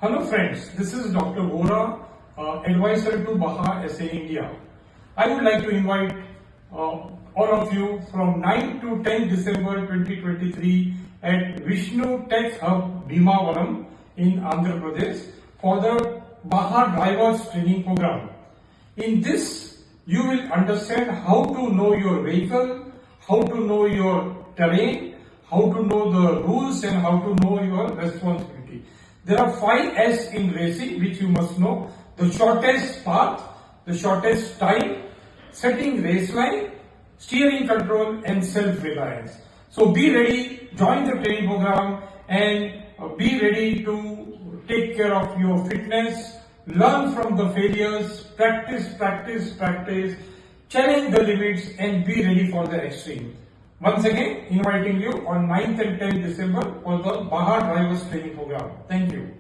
Hello friends, this is Dr. Vora, advisor to Baha SA India. I would like to invite all of you from 9 to 10 December 2023 at Vishnu Tech Hub Bhimavaram in Andhra Pradesh for the Baha Drivers Training Program. In this, you will understand how to know your vehicle, how to know your terrain, how to know the rules and how to know your responsibility. There are 5 S in racing which you must know: the shortest path, the shortest time, setting race line, steering control and self-reliance. So be ready, join the training program and be ready to take care of your fitness, learn from the failures, practice, challenge the limits and be ready for the extreme. Once again, inviting you on 9th and 10th December for the Baha Drivers Training Program. Thank you.